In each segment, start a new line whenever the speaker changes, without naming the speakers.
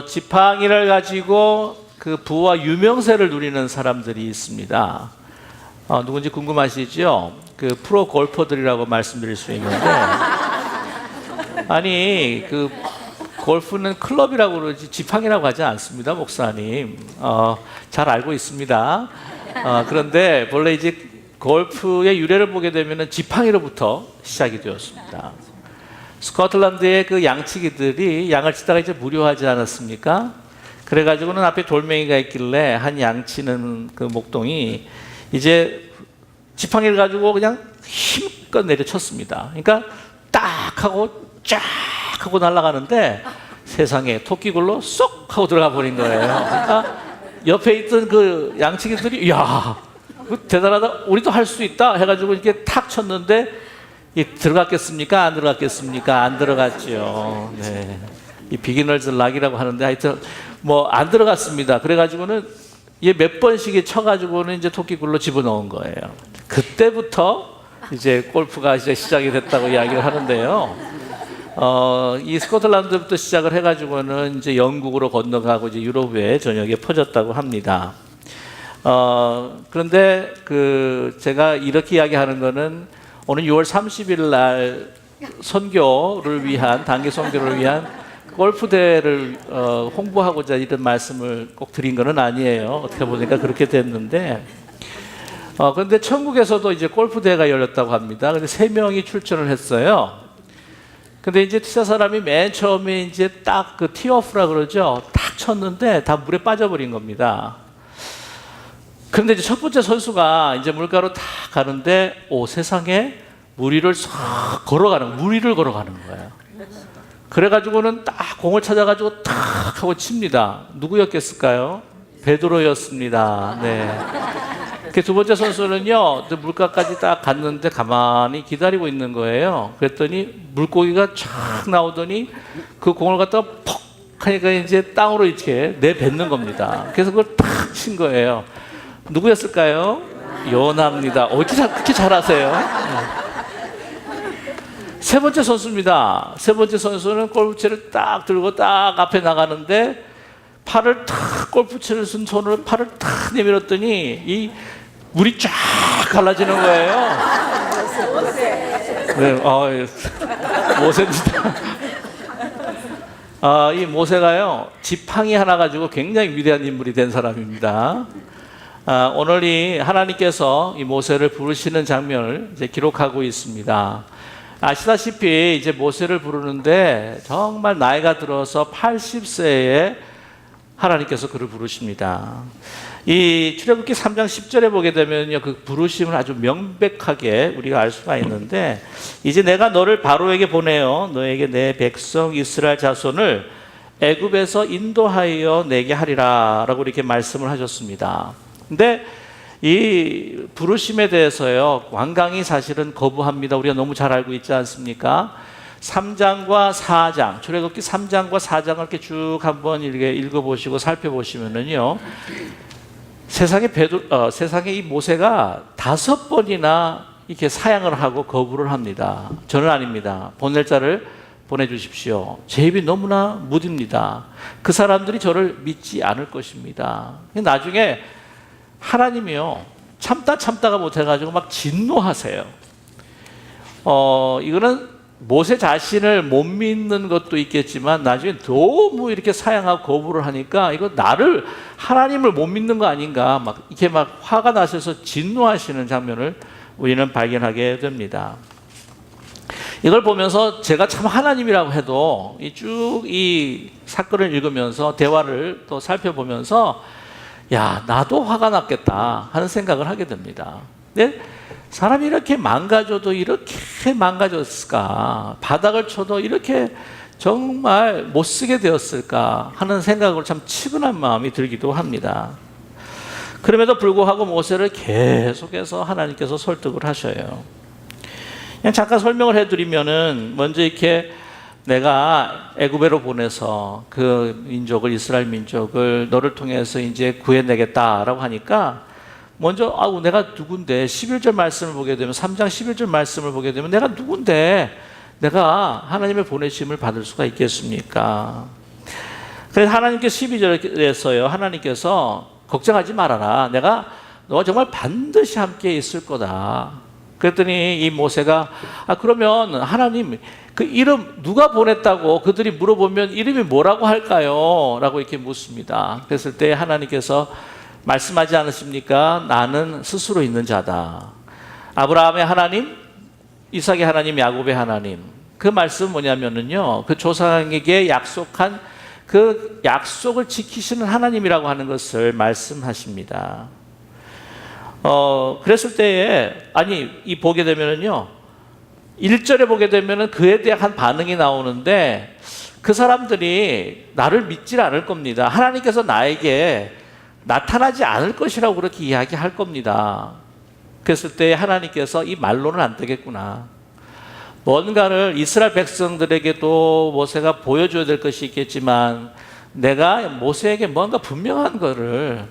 지팡이를 가지고 그 부와 유명세를 누리는 사람들이 있습니다. 누군지 궁금하시죠? 그 프로 골퍼들이라고 말씀드릴 수 있는데, 아니 그 골프는 클럽이라고 그러지 지팡이라고 하지 않습니다, 목사님. 잘 알고 있습니다. 그런데 본래 이제 골프의 유래를 보게 되면은 지팡이로부터 시작이 되었습니다. 스코틀랜드의 그 양치기들이 양을 치다가 이제 무료하지 않았습니까? 그래가지고는 앞에 돌멩이가 있길래 한 양치는 그 목동이 이제 지팡이를 가지고 그냥 힘껏 내려쳤습니다. 그러니까 딱 하고 쫙 하고 날아가는데 세상에 토끼굴로 쏙 하고 들어가 버린 거예요. 그러니까 옆에 있던 그 양치기들이 야 대단하다, 우리도 할 수 있다 해가지고 이렇게 탁 쳤는데 들어갔겠습니까? 안 들어갔겠습니까? 안 들어갔죠. 네. 이 비기너즈 락이라고 하는데 하여튼 뭐 안 들어갔습니다. 그래가지고는 얘 몇 번씩 쳐가지고는 이제 토끼굴로 집어넣은 거예요. 그때부터 이제 골프가 이제 시작이 됐다고 이야기를 하는데요. 이 스코틀랜드부터 시작을 해가지고는 이제 영국으로 건너가고 이제 유럽의 전역에 퍼졌다고 합니다. 그런데 제가 이렇게 이야기하는 거는 오늘 6월 30일 날 선교를 위한 단기 선교를 위한 골프 대회를 홍보하고자 이런 말씀을 꼭 드린 거는 아니에요. 어떻게 보니까 그렇게 됐는데, 그런데 천국에서도 이제 골프 대회가 열렸다고 합니다. 근데 3명이 출전을 했어요. 근데 이제 티사 사람이 맨 처음에 이제 딱 그 티오프라 그러죠. 딱 쳤는데 다 물에 빠져버린 겁니다. 그런데 이제 첫 번째 선수가 이제 물가로 탁 가는데, 세상에 무리를 걸어가는 거예요. 그래가지고는 딱 공을 찾아가지고 탁 하고 칩니다. 누구였겠을까요? 베드로였습니다. 네. 두 번째 선수는요, 물가까지 딱 갔는데 가만히 기다리고 있는 거예요. 그랬더니 물고기가 쫙 나오더니 그 공을 갖다가 퍽 하니까 이제 땅으로 이렇게 내뱉는 겁니다. 그래서 그걸 탁 친 거예요. 누구였을까요? 요나입니다. 그렇게 잘하세요? 네. 세 번째 선수입니다. 세 번째 선수는 골프채를 딱 들고 딱 앞에 나가는데 팔을 탁, 골프채를 쓴 손으로 팔을 탁 내밀었더니 이 물이 쫙 갈라지는 거예요. 네, 모세입니다. 이 모세가요, 지팡이 하나 가지고 굉장히 위대한 인물이 된 사람입니다. 오늘 이 하나님께서 이 모세를 부르시는 장면을 이제 기록하고 있습니다. 아시다시피 이제 모세를 부르는데 정말 나이가 들어서 80세에 하나님께서 그를 부르십니다. 이 출애굽기 3장 10절에 보게 되면요, 그 부르심을 아주 명백하게 우리가 알 수가 있는데, 이제 내가 너를 바로에게 보내어 너에게 내 백성 이스라엘 자손을 애굽에서 인도하여 내게 하리라 라고 이렇게 말씀을 하셨습니다. 근데 이 부르심에 대해서요, 완강히 사실은 거부합니다. 우리가 너무 잘 알고 있지 않습니까? 3장과 4장, 출애굽기 3장과 4장을 이렇게 쭉 한번 읽어보시고 살펴보시면은요, 세상에 이 모세가 5번이나 이렇게 사양을 하고 거부를 합니다. 저는 아닙니다. 보낼 자를 보내주십시오. 제 입이 너무나 무딥니다. 그 사람들이 저를 믿지 않을 것입니다. 나중에 하나님이요, 참다가 못해가지고 막 진노하세요. 이거는 모세 자신을 못 믿는 것도 있겠지만 나중에 너무 이렇게 사양하고 거부를 하니까 이거 하나님을 못 믿는 거 아닌가, 막 이렇게 막 화가 나셔서 진노하시는 장면을 우리는 발견하게 됩니다. 이걸 보면서 제가 참 하나님이라고 해도 쭉 이 사건을 읽으면서 대화를 또 살펴보면서 야, 나도 화가 났겠다 하는 생각을 하게 됩니다. 근데 사람이 이렇게 망가져도 이렇게 망가졌을까? 바닥을 쳐도 이렇게 정말 못 쓰게 되었을까 하는 생각으로 참 치근한 마음이 들기도 합니다. 그럼에도 불구하고 모세를 계속해서 하나님께서 설득을 하셔요. 그냥 잠깐 설명을 해드리면은, 먼저 이렇게 내가 애굽으로 보내서 그 민족을, 이스라엘 민족을 너를 통해서 이제 구해내겠다라고 하니까, 먼저 내가 누군데, 11절 말씀을 보게 되면, 3장 11절 말씀을 보게 되면 내가 누군데 내가 하나님의 보내심을 받을 수가 있겠습니까? 그래서 하나님께 12절에서요. 하나님께서 걱정하지 말아라. 내가 너와 정말 반드시 함께 있을 거다. 그랬더니 이 모세가 그러면 하나님 그 이름 누가 보냈다고 그들이 물어보면 이름이 뭐라고 할까요? 라고 이렇게 묻습니다. 그랬을 때 하나님께서 말씀하지 않으십니까? 나는 스스로 있는 자다. 아브라함의 하나님, 이삭의 하나님, 야곱의 하나님. 그 말씀은 뭐냐면은요, 그 조상에게 약속한 그 약속을 지키시는 하나님이라고 하는 것을 말씀하십니다. 그랬을 때에, 이 보게 되면은요, 1절에 보게 되면은 그에 대한 반응이 나오는데 그 사람들이 나를 믿질 않을 겁니다. 하나님께서 나에게 나타나지 않을 것이라고 그렇게 이야기할 겁니다. 그랬을 때 하나님께서 이 말로는 안 되겠구나. 뭔가를 이스라엘 백성들에게도 모세가 보여줘야 될 것이 있겠지만 내가 모세에게 뭔가 분명한 거를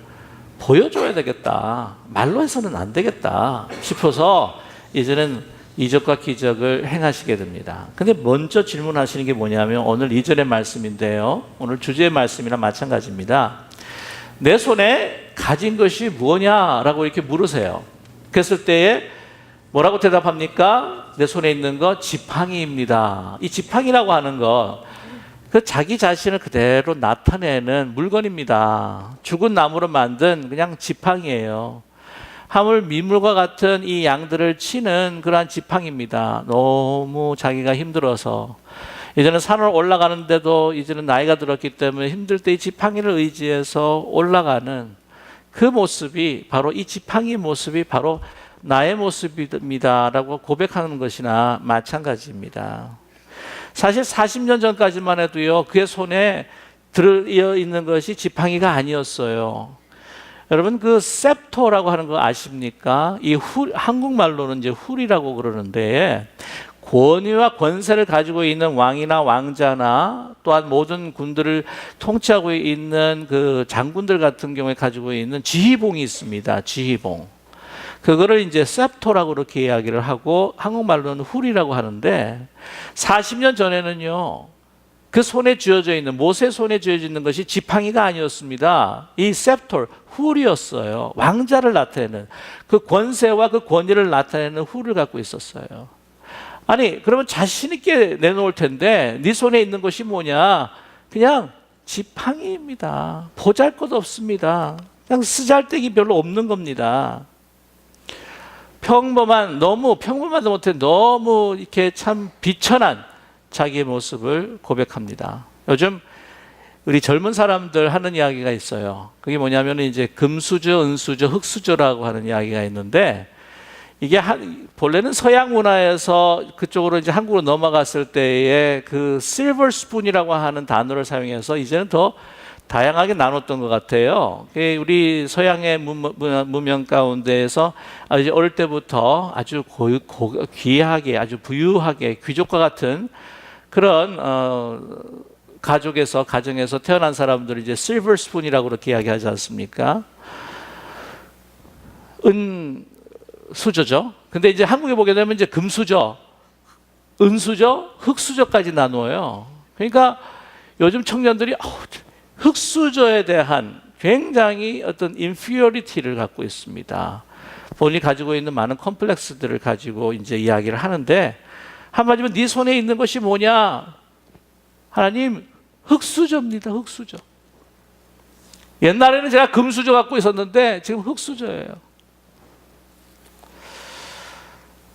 보여줘야 되겠다. 말로 해서는 안 되겠다 싶어서 이제는 이적과 기적을 행하시게 됩니다. 근데 먼저 질문하시는 게 뭐냐면 오늘 2절의 말씀인데요. 오늘 주제의 말씀이랑 마찬가지입니다. 내 손에 가진 것이 무엇냐라고 이렇게 물으세요. 그랬을 때에 뭐라고 대답합니까? 내 손에 있는 거 지팡이입니다. 이 지팡이라고 하는 거 그 자기 자신을 그대로 나타내는 물건입니다. 죽은 나무로 만든 그냥 지팡이에요. 하물 민물과 같은 이 양들을 치는 그러한 지팡이입니다. 너무 자기가 힘들어서 이제는 산을 올라가는데도 이제는 나이가 들었기 때문에 힘들 때 이 지팡이를 의지해서 올라가는 그 모습이 바로 이 지팡이 모습이 바로 나의 모습입니다 라고 고백하는 것이나 마찬가지입니다. 사실 40년 전까지만 해도요, 그의 손에 들어있는 것이 지팡이가 아니었어요. 여러분 그 셉토라고 하는 거 아십니까? 이 한국말로는 이제 훌이라고 그러는데 권위와 권세를 가지고 있는 왕이나 왕자나 또한 모든 군들을 통치하고 있는 그 장군들 같은 경우에 가지고 있는 지휘봉이 있습니다. 지휘봉. 그거를 이제 셉토라고 그렇게 이야기를 하고 한국말로는 훌이라고 하는데 40년 전에는요. 그 손에 쥐어져 있는 모세 손에 쥐어져 있는 것이 지팡이가 아니었습니다. 이 셉토, 훌이었어요. 왕자를 나타내는 그 권세와 그 권위를 나타내는 훌을 갖고 있었어요. 그러면 자신 있게 내놓을 텐데 네 손에 있는 것이 뭐냐? 그냥 지팡이입니다. 보잘것없습니다. 그냥 쓰잘데기 별로 없는 겁니다. 너무 평범하지 못해 너무 이렇게 참 비천한 자기의 모습을 고백합니다. 요즘 우리 젊은 사람들 하는 이야기가 있어요. 그게 뭐냐면 이제 금수저, 은수저, 흑수저라고 하는 이야기가 있는데 이게 본래는 서양 문화에서 그쪽으로 이제 한국으로 넘어갔을 때에 그 실버 스푼이라고 하는 단어를 사용해서 이제는 더 다양하게 나눴던 것 같아요. 우리 서양의 문명 가운데에서 이제 어릴 때부터 아주 귀하게, 아주 부유하게 귀족과 같은 그런 가정에서 태어난 사람들을 이제 실버 스푼이라고 그렇게 이야기하지 않습니까? 은수저죠. 근데 이제 한국에 보게 되면 이제 금수저, 은수저, 흑수저까지 나누어요. 그러니까 요즘 청년들이 흑수저에 대한 굉장히 어떤 inferiority를 갖고 있습니다. 본인이 가지고 있는 많은 컴플렉스들을 가지고 이제 이야기를 하는데 한마디로 네 손에 있는 것이 뭐냐? 하나님, 흑수저입니다. 흑수저. 옛날에는 제가 금수저 갖고 있었는데 지금 흑수저예요.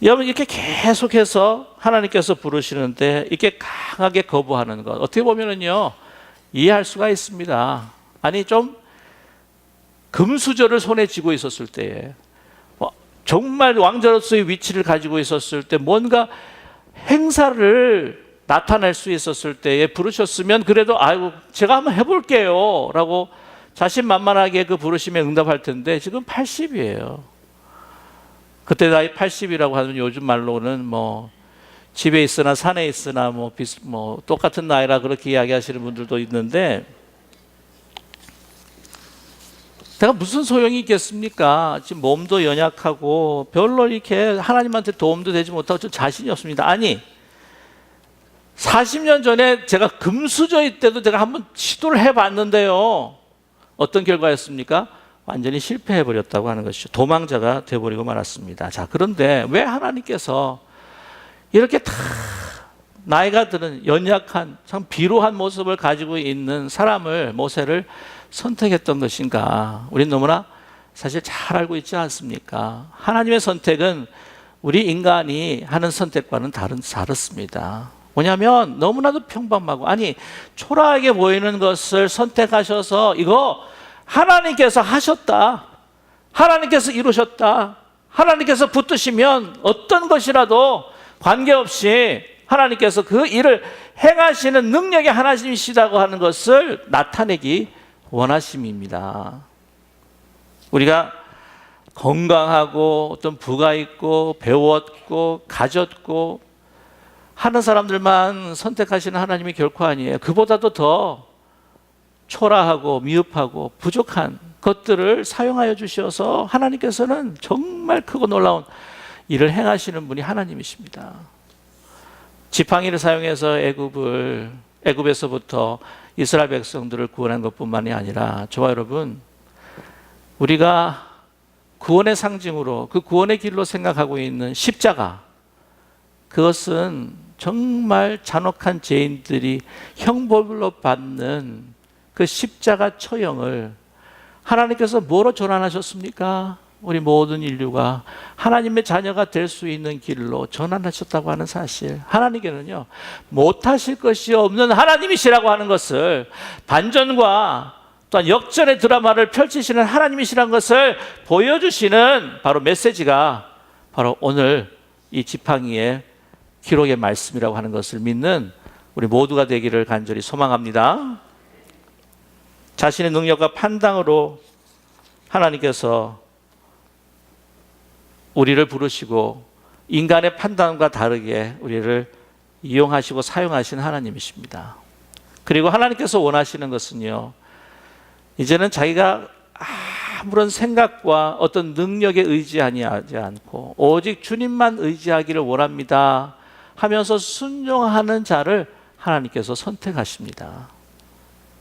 여러분 이렇게 계속해서 하나님께서 부르시는데 이렇게 강하게 거부하는 것 어떻게 보면은요 이해할 수가 있습니다. 좀 금수저를 손에 쥐고 있었을 때에 정말 왕자로서의 위치를 가지고 있었을 때 뭔가 행사를 나타낼 수 있었을 때에 부르셨으면 그래도 제가 한번 해볼게요 라고 자신만만하게 그 부르심에 응답할 텐데 지금 80이에요. 그때 나이 80이라고 하는 요즘 말로는 집에 있으나 산에 있으나 똑같은 나이라 그렇게 이야기하시는 분들도 있는데 내가 무슨 소용이 있겠습니까? 지금 몸도 연약하고 별로 이렇게 하나님한테 도움도 되지 못하고 좀 자신이 없습니다. 40년 전에 제가 금수저일 때도 제가 한번 시도를 해봤는데요. 어떤 결과였습니까? 완전히 실패해버렸다고 하는 것이죠. 도망자가 되어버리고 말았습니다. 자, 그런데 왜 하나님께서 이렇게 다 나이가 드는 연약한 참 비루한 모습을 가지고 있는 사람을, 모세를 선택했던 것인가? 우린 너무나 사실 잘 알고 있지 않습니까? 하나님의 선택은 우리 인간이 하는 선택과는 다릅니다. 뭐냐면 너무나도 평범하고, 아니 초라하게 보이는 것을 선택하셔서 이거 하나님께서 하셨다, 하나님께서 이루셨다, 하나님께서 붙드시면 어떤 것이라도 관계없이 하나님께서 그 일을 행하시는 능력의 하나님이시다고 하는 것을 나타내기 원하심입니다. 우리가 건강하고 어떤 부가 있고 배웠고 가졌고 하는 사람들만 선택하시는 하나님이 결코 아니에요. 그보다도 더 초라하고 미흡하고 부족한 것들을 사용하여 주셔서 하나님께서는 정말 크고 놀라운 일을 행하시는 분이 하나님이십니다. 지팡이를 사용해서 애굽에서부터 이스라엘 백성들을 구원한 것뿐만이 아니라, 저와 여러분, 우리가 구원의 상징으로 그 구원의 길로 생각하고 있는 십자가, 그것은 정말 잔혹한 죄인들이 형벌로 받는 그 십자가 처형을 하나님께서 뭐로 전환하셨습니까? 우리 모든 인류가 하나님의 자녀가 될 수 있는 길로 전환하셨다고 하는 사실, 하나님께는요 못하실 것이 없는 하나님이시라고 하는 것을, 반전과 또한 역전의 드라마를 펼치시는 하나님이시라는 것을 보여주시는 바로 메시지가 바로 오늘 이 지팡이의 기록의 말씀이라고 하는 것을 믿는 우리 모두가 되기를 간절히 소망합니다. 자신의 능력과 판단으로 하나님께서 우리를 부르시고 인간의 판단과 다르게 우리를 이용하시고 사용하신 하나님이십니다. 그리고 하나님께서 원하시는 것은요, 이제는 자기가 아무런 생각과 어떤 능력에 의지하지 않고 오직 주님만 의지하기를 원합니다 하면서 순종하는 자를 하나님께서 선택하십니다.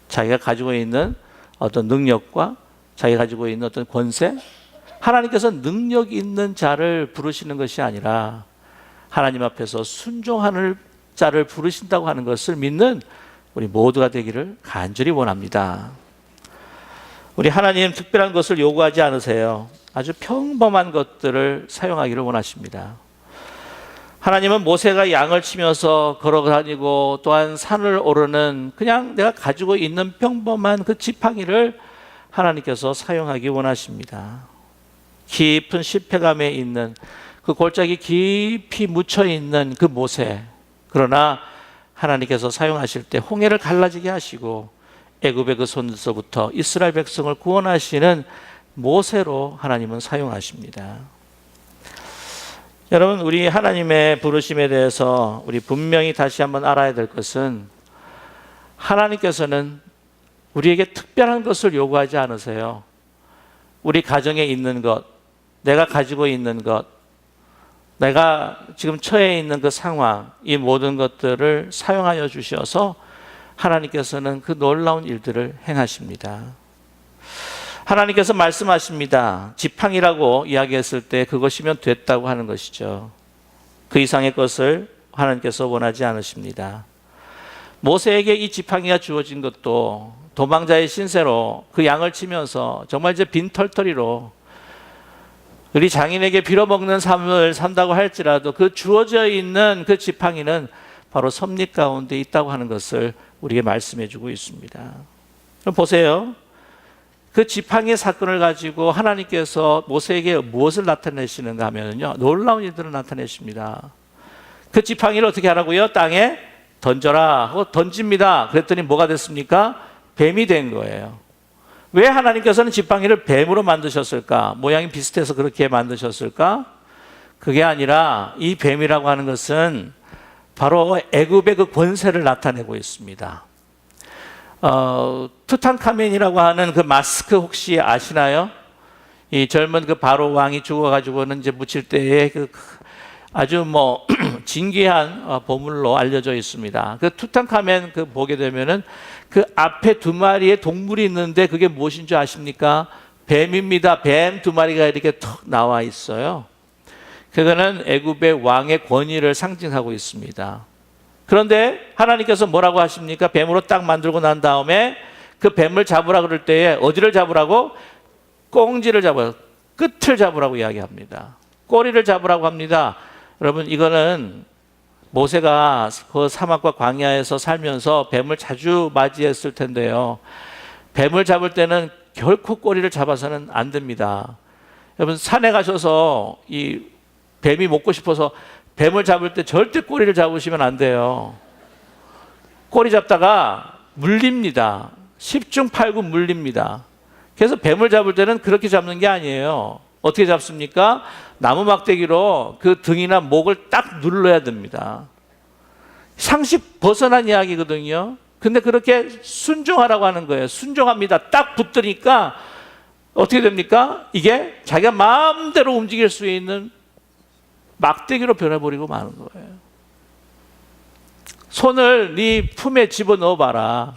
자기가 가지고 있는 어떤 능력과 자기가 가지고 있는 어떤 권세, 하나님께서 능력 있는 자를 부르시는 것이 아니라 하나님 앞에서 순종하는 자를 부르신다고 하는 것을 믿는 우리 모두가 되기를 간절히 원합니다. 우리 하나님 특별한 것을 요구하지 않으세요. 아주 평범한 것들을 사용하기를 원하십니다. 하나님은 모세가 양을 치면서 걸어다니고 또한 산을 오르는 그냥 내가 가지고 있는 평범한 그 지팡이를 하나님께서 사용하기 원하십니다. 깊은 실패감에 있는 그 골짜기 깊이 묻혀 있는 그 모세, 그러나 하나님께서 사용하실 때 홍해를 갈라지게 하시고 애굽의 그 손에서부터 이스라엘 백성을 구원하시는 모세로 하나님은 사용하십니다. 여러분, 우리 하나님의 부르심에 대해서 우리 분명히 다시 한번 알아야 될 것은, 하나님께서는 우리에게 특별한 것을 요구하지 않으세요. 우리 가정에 있는 것, 내가 가지고 있는 것, 내가 지금 처해 있는 그 상황, 이 모든 것들을 사용하여 주셔서 하나님께서는 그 놀라운 일들을 행하십니다. 하나님께서 말씀하십니다. 지팡이라고 이야기했을 때 그것이면 됐다고 하는 것이죠. 그 이상의 것을 하나님께서 원하지 않으십니다. 모세에게 이 지팡이가 주어진 것도 도망자의 신세로 그 양을 치면서 정말 이제 빈털터리로 우리 장인에게 빌어먹는 삶을 산다고 할지라도 그 주어져 있는 그 지팡이는 바로 섭리 가운데 있다고 하는 것을 우리에게 말씀해 주고 있습니다. 그럼 보세요. 그 지팡이의 사건을 가지고 하나님께서 모세에게 무엇을 나타내시는가 하면요, 놀라운 일들을 나타내십니다. 그 지팡이를 어떻게 하라고요? 땅에 던져라 하고 던집니다. 그랬더니 뭐가 됐습니까? 뱀이 된 거예요. 왜 하나님께서는 지팡이를 뱀으로 만드셨을까? 모양이 비슷해서 그렇게 만드셨을까? 그게 아니라 이 뱀이라고 하는 것은 바로 애굽의 그 권세를 나타내고 있습니다. 투탕카멘이라고 하는 그 마스크 혹시 아시나요? 이 젊은 그 바로 왕이 죽어가지고는 이제 묻힐 때에 그 아주 뭐 진귀한 보물로 알려져 있습니다. 그 투탕카멘 그 보게 되면은 그 앞에 두 마리의 동물이 있는데 그게 무엇인 줄 아십니까? 뱀입니다. 뱀 두 마리가 이렇게 턱 나와 있어요. 그거는 애굽의 왕의 권위를 상징하고 있습니다. 그런데 하나님께서 뭐라고 하십니까? 뱀으로 딱 만들고 난 다음에 그 뱀을 잡으라 그럴 때에 어디를 잡으라고? 꽁지를 잡아요. 끝을 잡으라고 이야기합니다. 꼬리를 잡으라고 합니다. 여러분, 이거는 모세가 그 사막과 광야에서 살면서 뱀을 자주 맞이했을 텐데요. 뱀을 잡을 때는 결코 꼬리를 잡아서는 안 됩니다. 여러분, 산에 가셔서 이 뱀이 먹고 싶어서 뱀을 잡을 때 절대 꼬리를 잡으시면 안 돼요. 꼬리 잡다가 물립니다. 10중 8구 물립니다. 그래서 뱀을 잡을 때는 그렇게 잡는 게 아니에요. 어떻게 잡습니까? 나무 막대기로 그 등이나 목을 딱 눌러야 됩니다. 상식 벗어난 이야기거든요. 근데 그렇게 순종하라고 하는 거예요. 순종합니다. 딱 붙으니까 어떻게 됩니까? 이게 자기가 마음대로 움직일 수 있는 막대기로 변해버리고 마는 거예요. 손을 네 품에 집어넣어 봐라.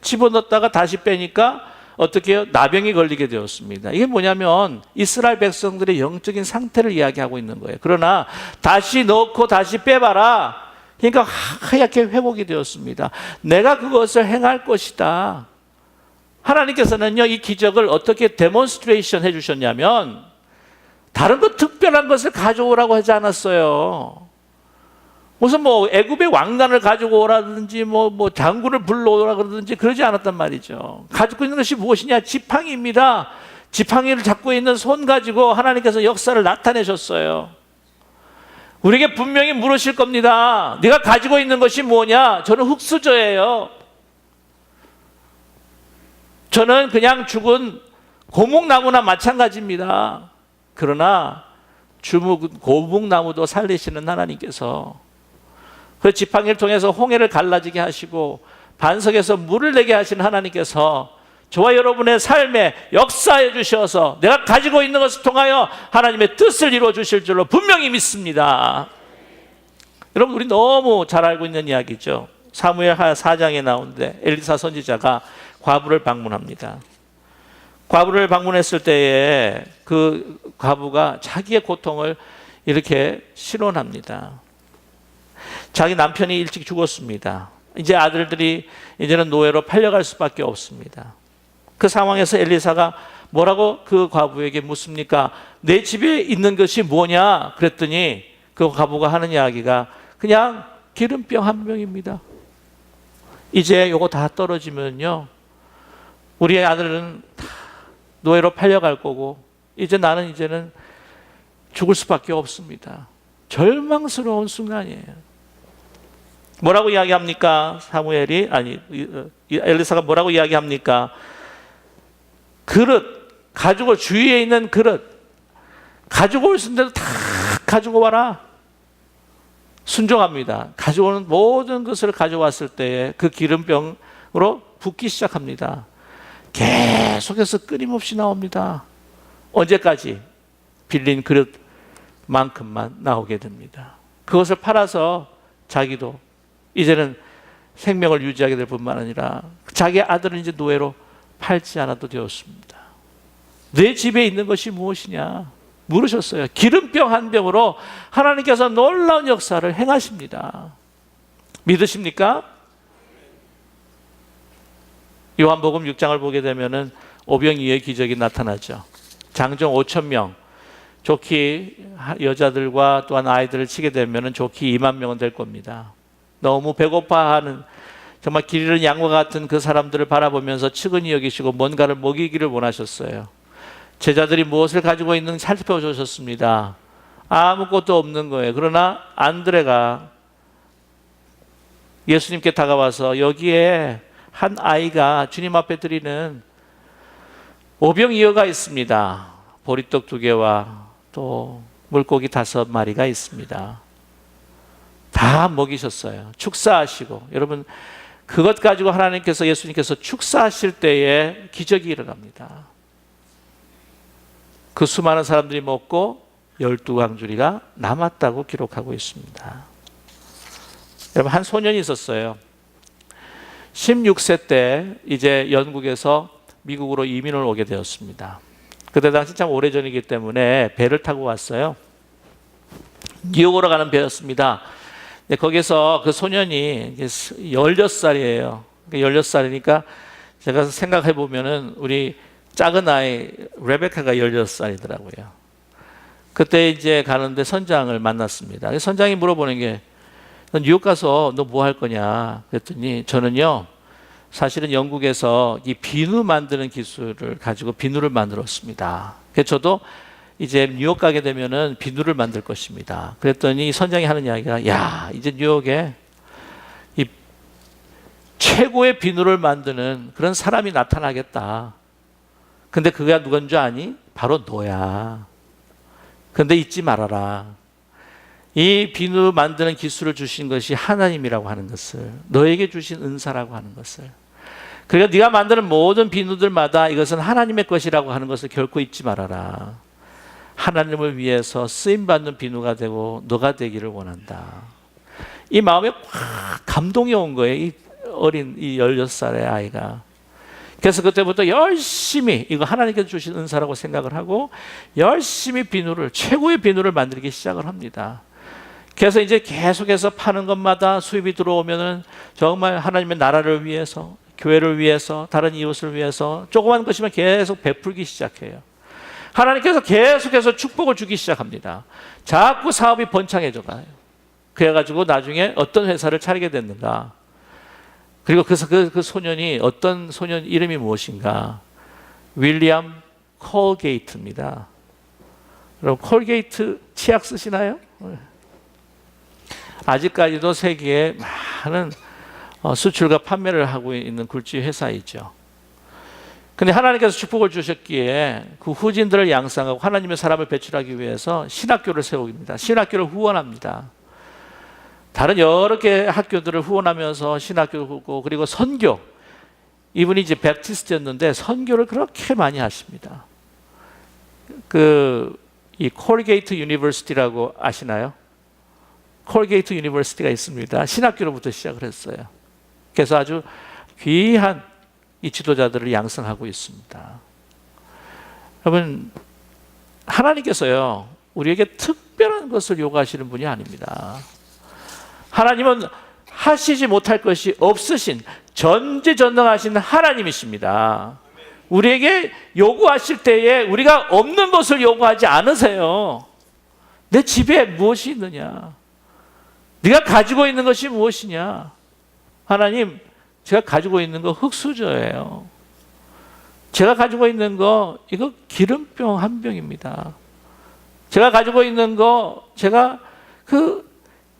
집어넣었다가 다시 빼니까 어떻게 해요? 나병이 걸리게 되었습니다. 이게 뭐냐면 이스라엘 백성들의 영적인 상태를 이야기하고 있는 거예요. 그러나 다시 넣고 다시 빼봐라. 그러니까 하얗게 회복이 되었습니다. 내가 그것을 행할 것이다. 하나님께서는요, 이 기적을 어떻게 데몬스트레이션 해주셨냐면 다른 것 특별한 것을 가져오라고 하지 않았어요. 무슨 뭐 애굽의 왕관을 가지고 오라든지 뭐 장군을 불러오라 그러든지 그러지 않았단 말이죠. 가지고 있는 것이 무엇이냐? 지팡이입니다. 지팡이를 잡고 있는 손 가지고 하나님께서 역사를 나타내셨어요. 우리에게 분명히 물으실 겁니다. 네가 가지고 있는 것이 뭐냐? 저는 흙수저예요. 저는 그냥 죽은 고목나무나 마찬가지입니다. 그러나 고목나무도 살리시는 하나님께서 그 지팡이를 통해서 홍해를 갈라지게 하시고 반석에서 물을 내게 하신 하나님께서 저와 여러분의 삶에 역사해 주셔서 내가 가지고 있는 것을 통하여 하나님의 뜻을 이루어 주실 줄로 분명히 믿습니다. 여러분, 우리 너무 잘 알고 있는 이야기죠. 사무엘 4장에 나오는데 엘리사 선지자가 과부를 방문합니다. 과부를 방문했을 때에 그 과부가 자기의 고통을 이렇게 신원합니다. 자기 남편이 일찍 죽었습니다. 이제 아들들이 이제는 노예로 팔려갈 수밖에 없습니다. 그 상황에서 엘리사가 뭐라고 그 과부에게 묻습니까? 내 집에 있는 것이 뭐냐? 그랬더니 그 과부가 하는 이야기가 그냥 기름병 한 병입니다. 이제 요거 다 떨어지면요, 우리의 아들은 다 노예로 팔려갈 거고 이제는 죽을 수밖에 없습니다. 절망스러운 순간이에요. 뭐라고 이야기합니까? 엘리사가 뭐라고 이야기합니까? 그릇, 가지고 주위에 있는 그릇, 가지고 올 수 있는 대로 다 가지고 와라. 순종합니다. 가져오는 모든 것을 가져왔을 때에 그 기름병으로 붓기 시작합니다. 계속해서 끊임없이 나옵니다. 언제까지? 빌린 그릇만큼만 나오게 됩니다. 그것을 팔아서 자기도 이제는 생명을 유지하게 될 뿐만 아니라 자기 아들은 이제 노예로 팔지 않아도 되었습니다. 내 집에 있는 것이 무엇이냐 물으셨어요. 기름병 한 병으로 하나님께서 놀라운 역사를 행하십니다. 믿으십니까? 요한복음 6장을 보게 되면은 오병이어의 기적이 나타나죠. 장정 5,000명, 좋기 여자들과 또한 아이들을 치게 되면은 좋기 2만 명은 될 겁니다. 너무 배고파하는 정말 길 잃은 양과 같은 그 사람들을 바라보면서 측은히 여기시고 뭔가를 먹이기를 원하셨어요. 제자들이 무엇을 가지고 있는지 살펴주셨습니다. 아무것도 없는 거예요. 그러나 안드레가 예수님께 다가와서 여기에 한 아이가 주님 앞에 드리는 오병이어가 있습니다. 보리떡 2개와 또 물고기 5마리가 있습니다. 다 먹이셨어요. 축사하시고. 여러분, 그것 가지고 예수님께서 축사하실 때에 기적이 일어납니다. 그 수많은 사람들이 먹고 12광주리가 남았다고 기록하고 있습니다. 여러분, 한 소년이 있었어요. 16세 때 이제 영국에서 미국으로 이민을 오게 되었습니다. 그때 당시 참 오래전이기 때문에 배를 타고 왔어요. 뉴욕으로 가는 배였습니다. 거기서 그 소년이 16살이에요. 16살이니까 제가 생각해 보면은 우리 작은 아이 레베카가 16살이더라고요. 그때 이제 가는데 선장을 만났습니다. 선장이 물어보는 게, 너 뉴욕 가서 너 뭐 할 거냐? 그랬더니 저는요, 사실은 영국에서 이 비누 만드는 기술을 가지고 비누를 만들었습니다. 그래서 저도 이제 뉴욕 가게 되면은 비누를 만들 것입니다. 그랬더니 선장이 하는 이야기가, 야, 이제 뉴욕에 이 최고의 비누를 만드는 그런 사람이 나타나겠다. 근데 그가 누군 줄 아니? 바로 너야. 근데 잊지 말아라. 이 비누 만드는 기술을 주신 것이 하나님이라고 하는 것을, 너에게 주신 은사라고 하는 것을, 그러니까 네가 만드는 모든 비누들마다 이것은 하나님의 것이라고 하는 것을 결코 잊지 말아라. 하나님을 위해서 쓰임받는 비누가 되고 너가 되기를 원한다. 이 마음에 확 감동이 온 거예요. 이 어린 이 16살의 아이가. 그래서 그때부터 열심히 이거 하나님께서 주신 은사라고 생각을 하고 열심히 비누를, 최고의 비누를 만들기 시작을 합니다. 그래서 이제 계속해서 파는 것마다 수입이 들어오면은 정말 하나님의 나라를 위해서, 교회를 위해서, 다른 이웃을 위해서 조그만 것이면 계속 베풀기 시작해요. 하나님께서 계속해서 축복을 주기 시작합니다. 자꾸 사업이 번창해져 가요. 그래가지고 나중에 어떤 회사를 차리게 됐는가. 그리고 그래서 그 소년이, 어떤 소년 이름이 무엇인가? 윌리엄 콜게이트입니다. 여러분, 콜게이트 치약 쓰시나요? 아직까지도 세계에 많은 수출과 판매를 하고 있는 굴지 회사이죠. 근데 하나님께서 축복을 주셨기에 그 후진들을 양성하고 하나님의 사람을 배출하기 위해서 신학교를 세웁니다. 신학교를 후원합니다. 다른 여러 개 학교들을 후원하면서 신학교를 후원하고, 그리고 선교, 이분이 이제 베프티스트였는데 선교를 그렇게 많이 하십니다. 이 콜게이트 유니버시티라고 아시나요? 콜게이트 유니버시티가 있습니다. 신학교로부터 시작을 했어요. 그래서 아주 귀한 이 지도자들을 양성하고 있습니다. 여러분, 하나님께서요, 우리에게 특별한 것을 요구하시는 분이 아닙니다. 하나님은 하시지 못할 것이 없으신 전지전능하신 하나님이십니다. 우리에게 요구하실 때에 우리가 없는 것을 요구하지 않으세요. 내 집에 무엇이 있느냐? 네가 가지고 있는 것이 무엇이냐? 하나님, 제가 가지고 있는 거 흙수저예요. 제가 가지고 있는 거 이거 기름병 한 병입니다. 제가 가지고 있는 거, 제가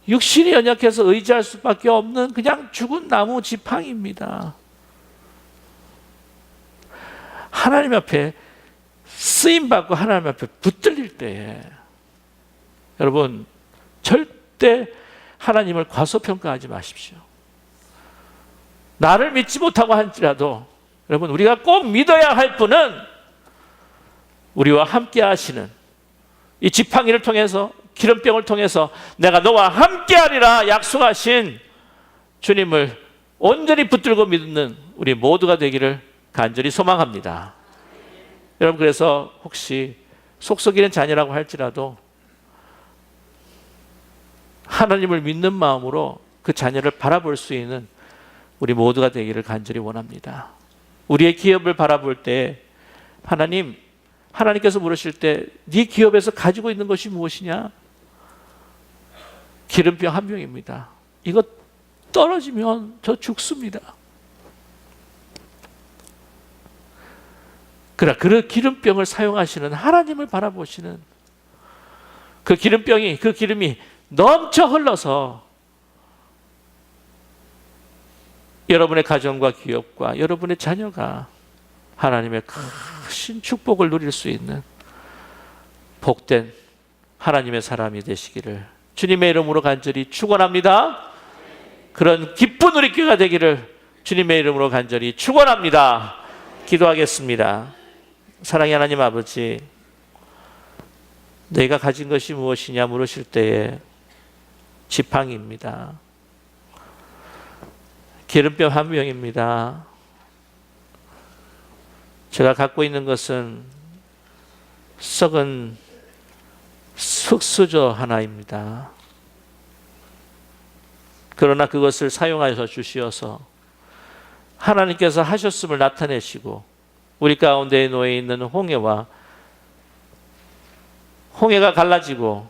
육신이 연약해서 의지할 수밖에 없는 그냥 죽은 나무 지팡이입니다. 하나님 앞에 쓰임받고 하나님 앞에 붙들릴 때에 여러분, 절대 하나님을 과소평가하지 마십시오. 나를 믿지 못하고 할지라도 여러분, 우리가 꼭 믿어야 할 분은 우리와 함께 하시는, 이 지팡이를 통해서, 기름병을 통해서 내가 너와 함께 하리라 약속하신 주님을 온전히 붙들고 믿는 우리 모두가 되기를 간절히 소망합니다. 여러분, 그래서 혹시 속썩이는 자녀라고 할지라도 하나님을 믿는 마음으로 그 자녀를 바라볼 수 있는 우리 모두가 되기를 간절히 원합니다. 우리의 기업을 바라볼 때 하나님께서 물으실 때 네 기업에서 가지고 있는 것이 무엇이냐? 기름병 한 병입니다. 이거 떨어지면 저 죽습니다. 그 기름병을 사용하시는 하나님을 바라보시는 그 기름이 넘쳐 흘러서 여러분의 가정과 기업과 여러분의 자녀가 하나님의 크신 축복을 누릴 수 있는 복된 하나님의 사람이 되시기를 주님의 이름으로 간절히 축원합니다. 그런 기쁜 우리 교회가 되기를 주님의 이름으로 간절히 축원합니다. 기도하겠습니다. 사랑의 하나님 아버지, 내가 가진 것이 무엇이냐 물으실 때에 지팡이입니다. 기름병 한 병입니다. 제가 갖고 있는 것은 썩은 흙수저 하나입니다. 그러나 그것을 사용하셔서 주시어서 하나님께서 하셨음을 나타내시고 우리 가운데에 놓여 있는 홍해가 갈라지고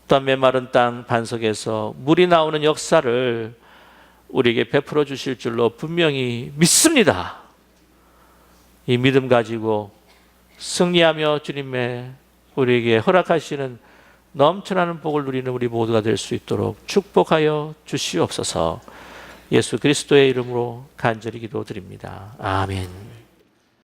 또한 메마른 땅 반석에서 물이 나오는 역사를 우리에게 베풀어 주실 줄로 분명히 믿습니다. 이 믿음 가지고 승리하며 주님의 우리에게 허락하시는 넘쳐나는 복을 누리는 우리 모두가 될 수 있도록 축복하여 주시옵소서. 예수 그리스도의 이름으로 간절히 기도드립니다. 아멘.